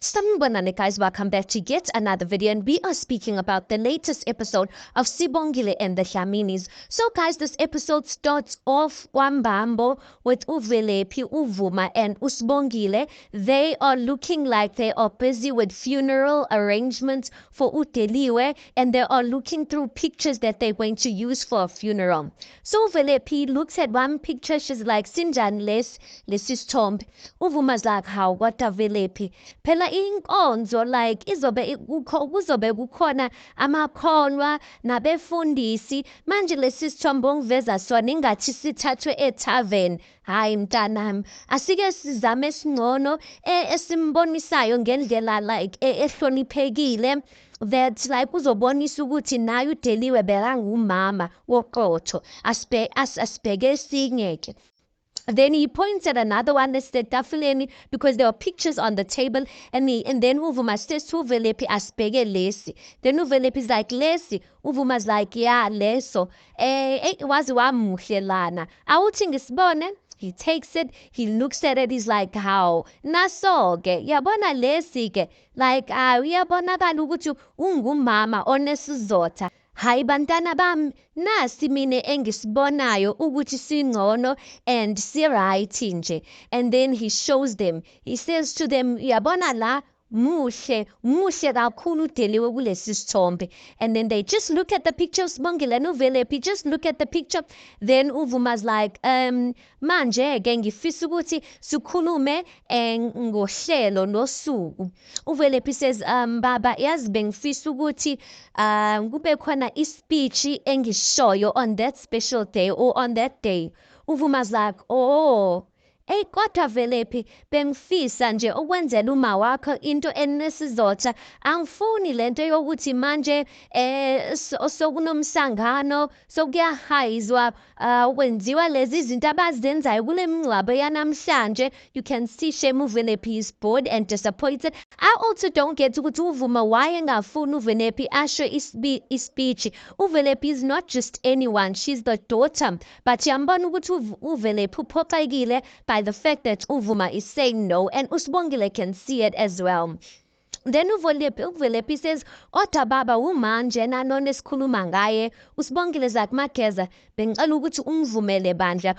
Sanibonani guys, welcome back to yet another video, and we are speaking about the latest episode of Sibongile and the Dlaminis. So guys, this episode starts off Wambambo with Uvelephi, Uvuma and Usibongile. They are looking like they are busy with funeral arrangements for Udeliwe, and they are looking through pictures that they're going to use for a funeral. So Uvelephi looks at one picture, she's like, Sinjani lesisithombe. Uvuma's like, how, what a Velephi? Phela inkonzo like kuzobe kukhona amakhonwa nabefundisi manje lesi sithombe ongiveza sona ingathi sithathwe ethaveni. Hayi mntanami, asike sizame esingcono esimbonisayo ngendlela like ehloniphekile that like uzobonisa ukuthi naye uDeliwe bekangumama woqotho asibheke esinye-ke. Then he points at another one that's the tafuleni because there were pictures on the table, and then Uvuma says to Uvelephi asibheke lesi. Then Uvelephi's like lesi. Uvuma's like yeah leso. Wazi wamuhle lana. Awuthi ngisibone. He takes it, he looks at it, he's like, how? Naso-ke, yabona lesi-ke. Like, uyabonakala ukuthi ungumama onesizotha. Hayi bantwana bami, nasi mina engisibonayo ukuthi singcono and si-right nje. And then he shows them. He says to them, yabona la, muhle kakhulu uDeliwe kulesi sithombe. And then they just look at the picture of Sibongile and Uvelephi, just look at the picture. Then Uvuma's like, manje-ke ngifisa ukuthi sikhulume ngohlelo nosuku. Uvelephi says, baba yazi bengifisa ukuthi kube khona ispeech engishoyo on that special day or on that day. Uvuma's like, oh, kodwa Velephi bengifisa nje ukwenzela uma wakho into enesizotha. Angifuni lento yokuthi manje sokunomsangano sokuyahayizwa wenziwa lezi zinto abazenzayo kule mngcwabo yanamhlanje. You can see Shame Uvelephi is bored and disappointed. I also don't get ukuthi Uvuma why engafuni Uvelephi asho ispeech. Uvelephi is not just anyone, she's the daughter. But yambona ukuthi Uvelephi uphoxekile by the fact that Uvuma is saying no, and Usibongile can see it as well. Then Uvelephi says, Ota baba umanje nanone sikhuluma ngaye. Usibongile's like, Makeza, bengicela ukuthi ungivumele bandla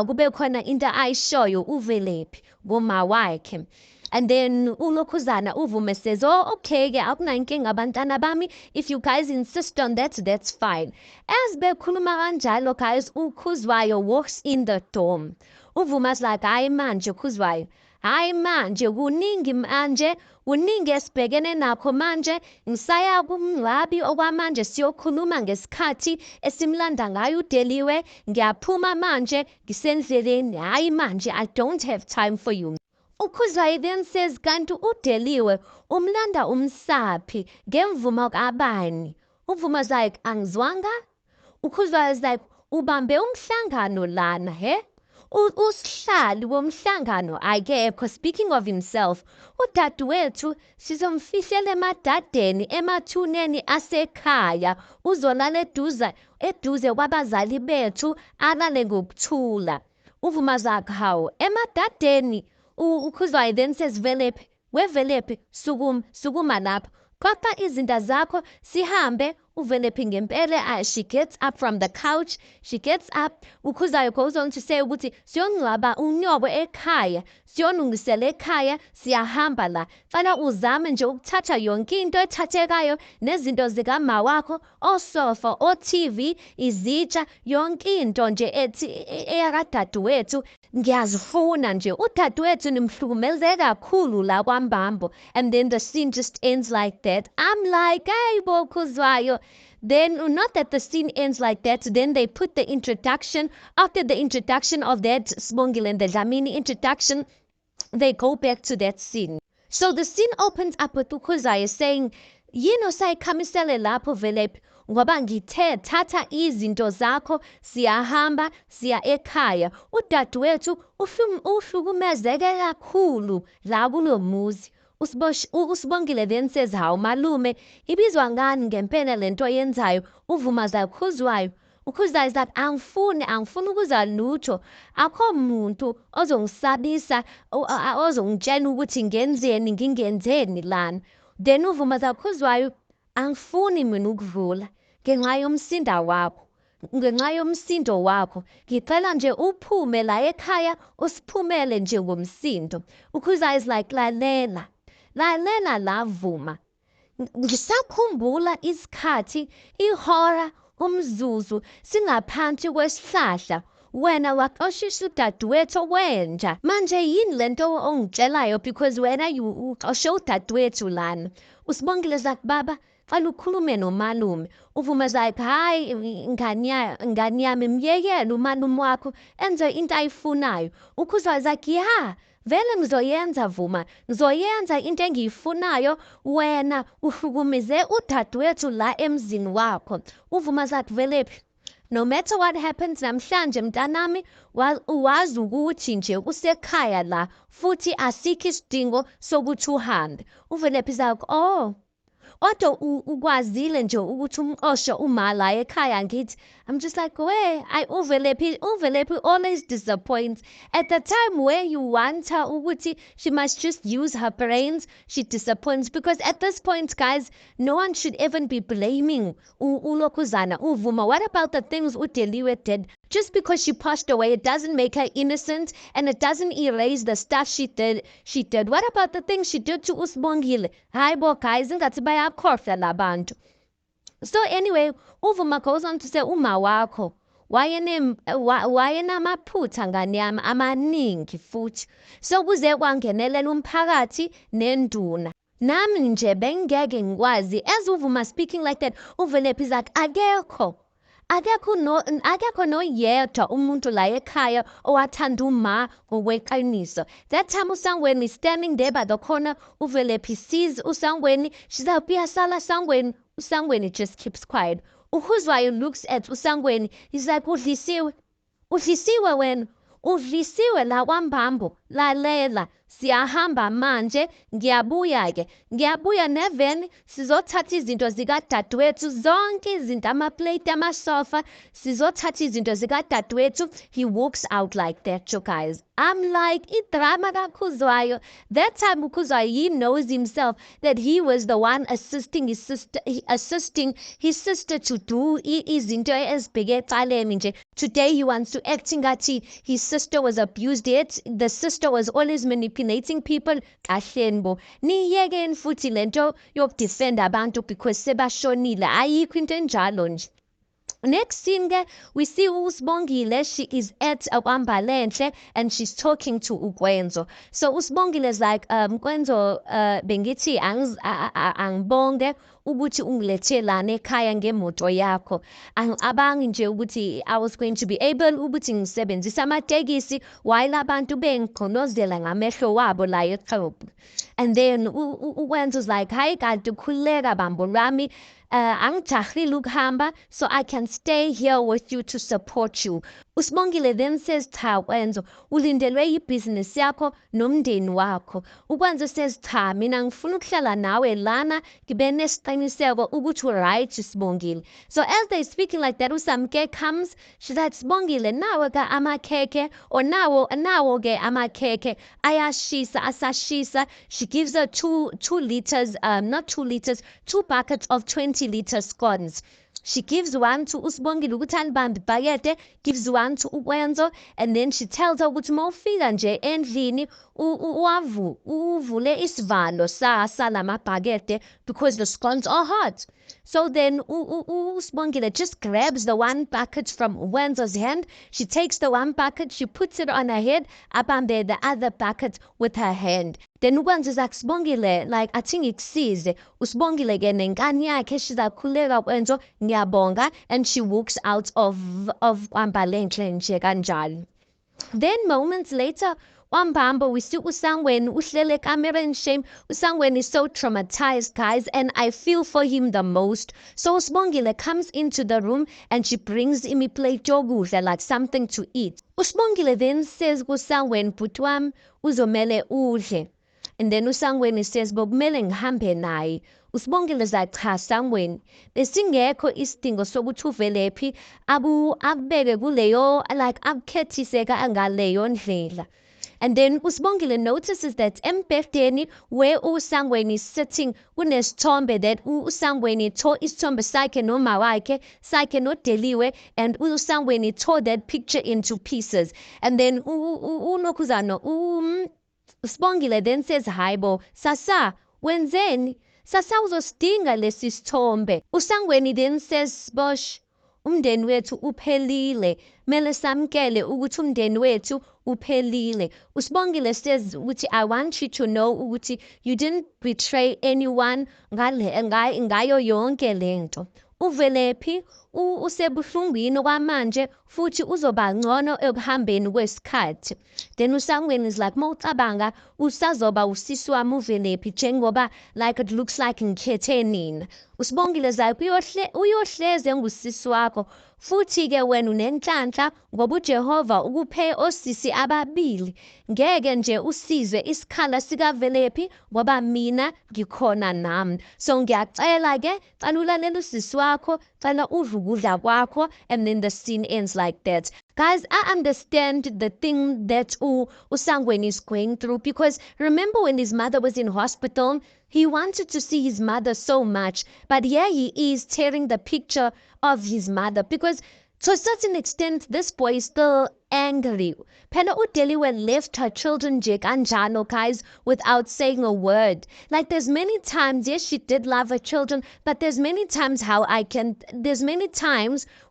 kube khona into ayishoyo Uvelephi ngoma wakhe. And then ulokhuzana Uvuma says, oh, okay-ke akunankinga bantwana bami. If you guys insist on that, that's fine. As bekhuluma kanjalo guys, uKhuzwayo walks in the dorm. Uvuma's like, hayi manje Khuzwayo, hayi manje kuningi esibhekene nakho manje. Ngisaya kumngcwabi okwamanje siyokhuluma ngesikhathi esimlanda ngayo uDeliwe. Ngiyaphuma manje ngisendleleni. Hayi manje, I don't have time for you. uKhuzwayo then says, kanti uDeliwe umlanda umsaphi ngemvumo kabani? Uvuma's like, angizwanga. uKhuzwayo's like, ubambe umhlangano lana he? Usihlali womhlangano akekho. Speaking of himself, udadewethu sizomfihlela emadadeni emathuneni asekhaya. Uzolala eduze kwabazali bethu, alale ngokuthula. Uvuma's like, how? Emadadeni? uKhuzwayo then says, Velephi, weVelephi, sukuma lapha. Qoqa izinto zakho sihambe. Uvelephi ngempela, she gets up from the couch. She gets up. uKhuzwayo goes on to say ukuthi siyongcwaba unyobo ekhaya, siyolungisela ekhaya, siyahamba la. Fana uzame nje ukuthatha yonke into ethathekayo nezinto zikama wakho, osofa, oTV, izitsha, yonke into nje ethi eyakadadewethu. Ngiyazifuna nje udadewethu nimhlukumeze kakhulu la kwaMbambo. And then the scene just ends like that. I'm like, hey bo Khuzwayo. Then not that the scene ends like that, then they put the introduction. After the introduction of that Sibongile and the Dlamini introduction, they go back to that scene. So the scene opens up with uKhuzwayo saying, yini osayikhamisele lapho Velephi, ngoba ngithe thatha izinto zakho siyahamba siya ekhaya. Udadewethu uhlukumezeke kakhulu la kulo muzi. Usibongile then says, hawu malume, ibizwa ngani ngempela lento yenzayo? Uvuma's like, Khuzwayo, ukhuza is that angifuni ukuza lutho akho muntu ozongisabisa ozongitshela ukuthi ngenzeni ngingenzeni lana. Then uvuma zakhuzwayo angifuni mina ukuvula ngenxa yomsinda wakho, ngenxa yomsindo wakho ngicela nje uphume la ekhaya usiphumele nje ngomsindo. Ukhuza is like lalela lavuma. Ngisakhumbula isikhathi ihora umzuzu singaphansi kwesihlahla wena waqoshisha udadewethu wenja. Manje yini lento ongitshelayo because wena uqoshe udadewethu lana. Usibongile zaku baba xala ukhulume nomalume. Uvuma like hayi ngani yami myekele umalume wakho enze into ayifunayo. Ukhuzwa like ya vele ngizoyenza Vuma, ngizoyenza into engiyifunayo wena uhlukumize udadewethu la emzini wakho. Uvuma zathi velephi no matter what happens namhlanje mntanami wazi ukuthi nje usekhaya la futhi asikho isidingo sokuthi uhambe. Uvelephi zakho oh kodwa ukwazile nje ukuthi umqoshe uma la ekhaya ngithi. I'm just like uvelephi always disappoints. At the time where you want her ukuthi she must just use her brains, she disappoints because at this point guys no one should even be blaming ulokhuzana uvuma. What about the things uDeliwe did? Just because she passed away it doesn't make her innocent and it doesn't erase the stuff she did. What about the things she did to Usibongile? Hayi bo guys ingathi bayakhohlwa labantu. So anyway, uvuma goes on to say uma wakho wayenamaphutha ngani yami amaningi futhi. So kuze kwangenelela umphakathi nenduna. Nami nje bengeke ngikwazi as uvuma speaking like that. Uvelephi like akekho noyedwa umuntu la ekhaya owathanda uma ngokweqiniso. That time uSangweni standing there by the corner, uvelephi sees uSangweni, she's like uyasala Sangweni. uSangweni just keeps quiet. Ukhuzwayo looks at uSangweni, he's like udlisiwe wena, udlisiwe la kwambambo, lalela siyahamba manje ngiyabuya neveni sizothatha izinto zikadadewethu zonke izinto amaplate amasofa sizothatha izinto zikadadewethu. He walks out like that, you guys. I'm like idrama kaKhuzwayo. That time uKhuzwayo he knows himself that he was the one assisting his sister to do izinto ezibheke ecaleni nje. Today he wants to act ngathi his sister was abused, yet the sister was always manipulating people. Kahlenbo niyekeni futhi lento yokudefend abantu because sebashonile ayikho into enjalo nje. Next scene we see uSibongile. She is at Kwambalenhle and she's talking to uKwenzo. So uSibongile is like Kwenzo bengithi angibonge ukuthi ungilethela ekhaya ngemoto yakho. Abangi nje ukuthi I was going to be able ukuthi ngisebenzise amatekisi while abantu bengikhonozela ngamehlo wabo la eqhub. And then uKwenzo is like hayi kanti khuleka bambo lwami. Angijahile ukuhamba so I can stay here with you to support you. Usibongile then says cha Kwenzo ulindelwe ibhizinisi yakho nomndeni wakho. uKwenzo says cha mina ngifuna ukuhlala nawe lana ngibe nesiqiniseko ukuthi right Sibongile. So as they speaking like that uSamke comes, she's like Sibongile nawe ka amakhekhe or nawo ke amakhekhe ayashisa asashisa. She gives her 2 liters, not 2 liters, 2 buckets of 20-liter scones. She gives one to uSibongile ukuthi alibambe ibhakede, gives one to uKwenzo, and then she tells her ukuthi mawufika nje endlini uvule isivalo salamabhakede because the scones are hot. So then uSibongile just grabs the 1 bucket from uKwenzo's hand. She takes the 1 bucket, she puts it on her head, abambe the other bucket with her hand. Then uKwenzo is like Sibongile, like athi ngikusize. uSibongile ke nenkani yakhe sizakhuleka Kwenzo ngiyabonga, and she walks out of Kwambalenhle nje kanjalo. Then moments later Wambambo, we see uSangweni uhlele ecamereni shame. uSangweni is so traumatized, guys, and I feel for him the most. So uSibongile comes into the room and she brings him a plate yokudla, like something to eat. uSibongile then says kuSangweni, bhuti wami uzomele udle. And then uSangweni says bokumele ngihambe naye. uSibongile cha Sangweni besingekho isidingo sokuthi uvelephi abeke kuleyo like akukhethise ngaleyo ndlela. And then uSibongile notices that embhedeni where uSangweni is sitting kunesithombe that uSangweni tore isithombe sakhe noma wakhe sakhe noDeliwe, and uSangweni tore that picture into pieces. And then uNokuzana uSibongile then says, "Hayibo, Sasa, wenzeni? Sasa uzosidinga lesi sithombe." uSangweni then says, "Bosh, umndeni wethu uphelile. Mele samkele ukuthi umndeni wethu uphelile." uSibongile says ukuthi, "I want you to know ukuthi you didn't betray anyone ngayo yonke lento. Uvelephi usebuhlungwini kwamanje futhi uzoba ngcono ekuhambeni kwesikhathi." Then uSangweni is like, "Mawucabanga usazoba usisi wami uvelephi njengoba like it looks like ngikhethe nina." uSibongile is like, uyohleze engusisi wakho futhi-ke wena unenhlanhla ngoba uJehova ukuphe osisi ababili. Ngeke nje usizwe isikhala sikavelephi ngoba mina ngikhona nami. So ngiyacela-ke cala ulalela usisi wakho, cala udle ukudla kwakho, and then the scene ends like that. Guys, I understand the thing that uSangweni is going through, because remember when his mother was in hospital, he wanted to see his mother so much, but here he is tearing the picture of his mother, because to a certain extent this boy is still angry. Phela uDeliwe left her children nje kanjalo, guys, without saying a word. Like there's many times, yes, she did love her children, but there's many times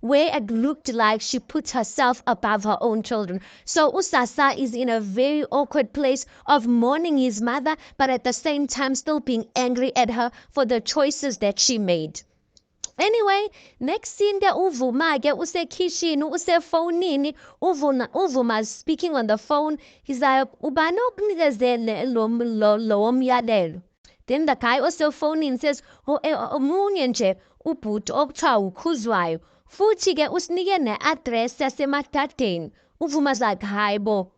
where it looked like she put herself above her own children. So uSasa is in a very awkward place of mourning his mother, but at the same time still being angry at her for the choices that she made. Anyway, next scene uVuma-ke usekhishini usefonini, uVuma is speaking on the phone. He's like, "Ubani okunikezele lo myalelo?" Then the guy osefonini says, "Omunye nje ubhuti okuthiwa uKhuzwayo, futhi-ke usinike ne-address yaseMatadeni." uVuma's like, "Hayibo,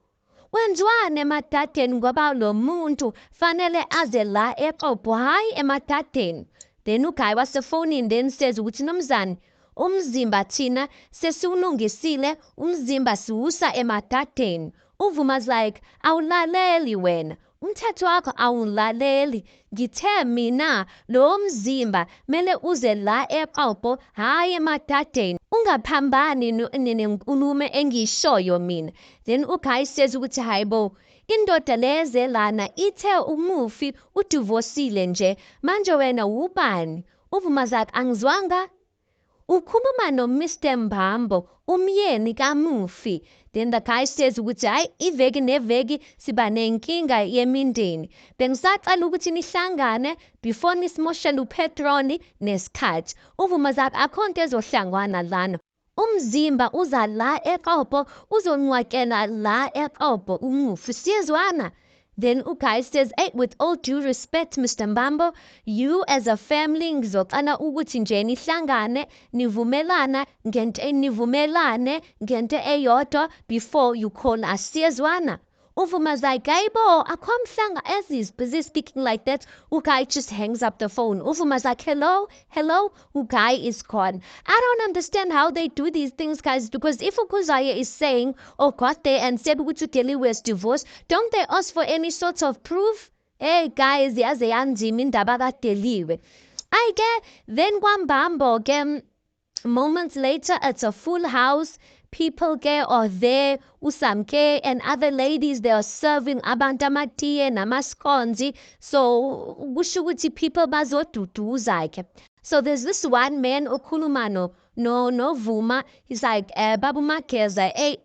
wenziwani eMatadeni ngoba lo muntu fanele aze la eXhobo hayi eMatadeni?" Then uGuy wasefonini then says ukuthi, "Nomzane, umzimba thina sesiwulungisile, umzimba siwusa eMatadeni." uVuma's like, "Awulaleli wena, umthetho wakho awulaleli. Ngithe mina lo mzimba mele uze la eXhobo hayi eMatadeni. Ungaphambani nenkulumo engiyishoyo mina." Then uGuy says ukuthi, "Hayibo, indoda leze lana ithe umufi udivosile nje, manje wena ubani?" uVuma zathi, "Angizwanga, ukhuluma noMr Mbambo, umyeni kamufi." Then the guy says ukuthi, "Hayi, iveki neveki siba nenkinga yemindeni. Bengisacela ukuthi nihlangane before nisimoshele upetroli nesikhathi." uVuma zathi, "Akho nto ezohlangwana lana. Umzimba uza la eXhobo, uzonqwakela la eXhobo umufi, siyezwana?" Then uGuy says, "Hey, with all due respect, Mr Mbambo, you as a family ngizocela ukuthi nje nihlangane nivumelane ngento eyodwa before you call us, siyezwana?" uVuma's like, "Hayibo, akho mhlanga." As he's busy speaking like that, uGuy just hangs up the phone. uVuma's like, hello, uGuy is gone. I don't understand how they do these things, guys, because if uKhuzwayo is saying, "Oh, got there and said ukuthi uDeliwe is divorced," don't they ask for any sort of proof? Hey guys, yaze yanzima indaba kaDeliwe. I get then kwaMbambo moments later, it's a full house. People are there, uSamke and other ladies, they are serving abantu amatiye namaskonzi. So kusho ukuthi people bazoduduza-ke. So there's this one man okhuluma no Vuma. He's like, "Baba Mageza, hey,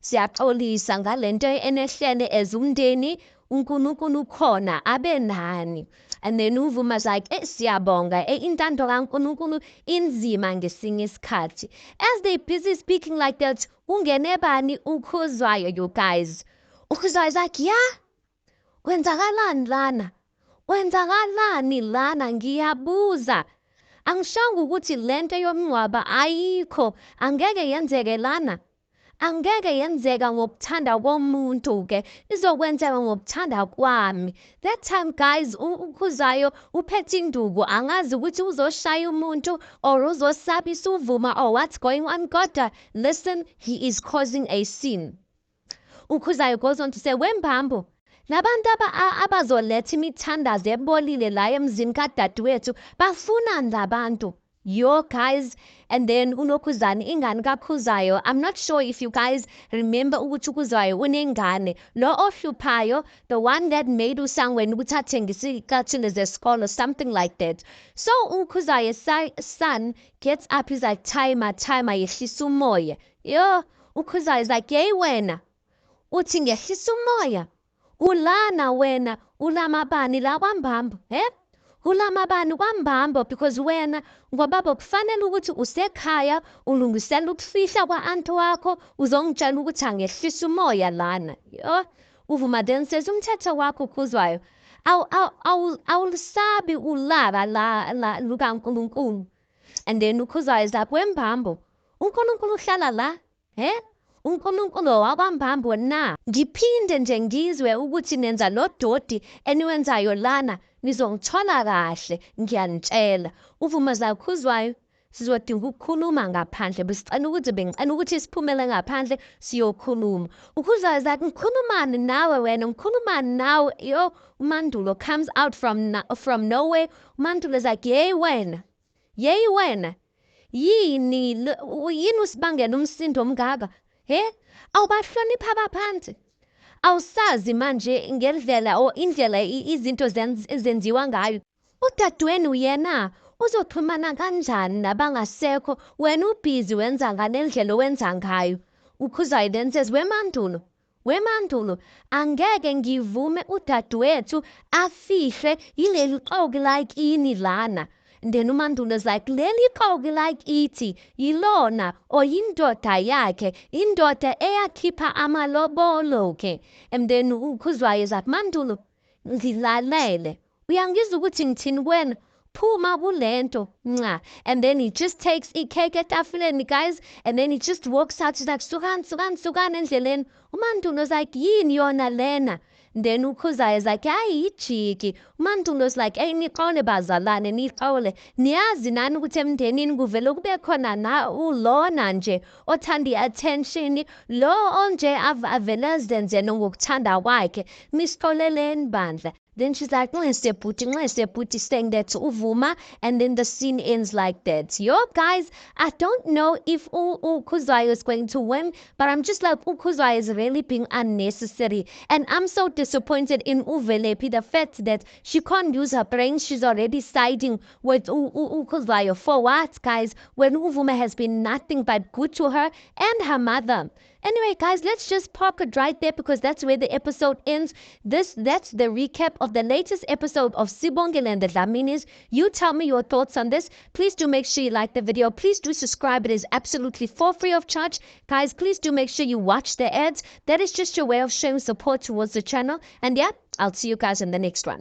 siyaxolisa ngalento enehlele as umndeni, uNkulunkulu khona abe nani." And then uVuma's like, "Siyabonga, intando kaNkulunkulu inzima ngesinye isikhathi." As they busy speaking like that, ungene bani uKhuzwayo, you guys. uKhuzwayo's like, "Yeah, kwenzakalani lana ngiyabuza. Angishanga ukuthi lento yomngcwaba ayikho, angeke yenzeke lana. angeke yenzeka ngokuthanda komuntu-ke, izokwenzeka ngokuthanda kwami. That time guys, uKhuzayo uphethe induku, angazi ukuthi uzoshaya umuntu or uzosabisa uvuma or what's going on, kodwa listen, he is causing a scene. uKhuzayo goes on to say, Wembambo, labantu abazoletha imithandazo ebolile la emzini kadadewethu bafunani labantu? Yo guys, and then unokhuzani ingane kaKhuzayo. I'm not sure if you guys remember ukuthi uKhuzayo unengane lo ohluphayo, the one that made usangweni ukuthi athengise icathulo zesikole or something like that. So uKhuzayo's son gets up, he's like, timer yehlisa umoya. Yo, uKhuzayo is like, yey wena uthi ngehlisa umoya, ulana wena ulamabani la kwaMbambo, ulamabani kwaMbambo, because wena ngoba kufanele ukuthi usekhaya ulungisela ukufihla kwa-anti wakho uzongitshela ukuthi angehlisa umoya lana. Yo, uvuma then says umthetho wakho Khuzwayo awulisabi ulaka la lukaNkulunkulu. And then uKhuzayo is like, Wembambo, uNkulunkulu uhlala la, uNkulunkulu wakwaMbambo na. Ngiphinde nje ngizwe ukuthi nenza lo dodi eniwenzayo lana nizongithola kahle, ngiyanitshela. Uvuma zaKhuzwayo sizodinga ukukhuluma ngaphandle, bengicela ukuthi siphumele ngaphandle siyokhuluma. uKhuzayo zathi ngikhulumani nawe wena, ngikhulumani nawe. Yo, uMandulo comes out from nowhere. uMandulo is like, yey wena yini usibangela umsindo omngaka? Awubahlonipha abaphansi? Awusazi manje ngendlela or indlela izinto zenziwa ngayo? Udadewenu yena uzoxhumana kanjani nabangasekho wena ubhizi wenza ngalendlela owenza ngayo? uKhuzayo then says, Wemandulo, angeke ngivume udadewethu afihle yileli xoki like ini lana. And then uMandulo is like, leli xoki like ithi yilona or yindoda yakhe, indoda eyakhipha amalobolo-ke. And then uKhuzayo is like, Mandulo, ngilalele, uyangizwa ukuthi ngithini wena? Phuma kulento nca. And then he just takes ikheke etafuleni guys, and then he just walks out. He's like, sukani endleleni. uMandulo is like, yini yona lena? Then uKhuzayo is like, hayi ijiki. uMandulo is like, nixole bazalwane, nixole. Niyazi nani ukuthi emndenini kuvele kube khona na ulona nje othanda i-attention, lo onje avele azenzele ngokuthanda kwakhe. Nisixoleleni bandla. Then she's like, nxese bhuti, saying that to uvuma, and then the scene ends like that. Yo, guys, I don't know if uKhuzayo is going to win, but I'm just like, uKhuzayo is really being unnecessary. And I'm so disappointed in Uvelepi, the fact that she can't use her brain. She's already siding with uKhuzayo. For what, guys? When Uvuma has been nothing but good to her and her mother. Anyway, guys, let's just park it right there because that's where the episode ends. That's the recap of the latest episode of Sibongile and the Dlaminis. You tell me your thoughts on this. Please do make sure you like the video. Please do subscribe. It is absolutely for free of charge. Guys, please do make sure you watch the ads. That is just your way of showing support towards the channel. And yeah, I'll see you guys in the next one.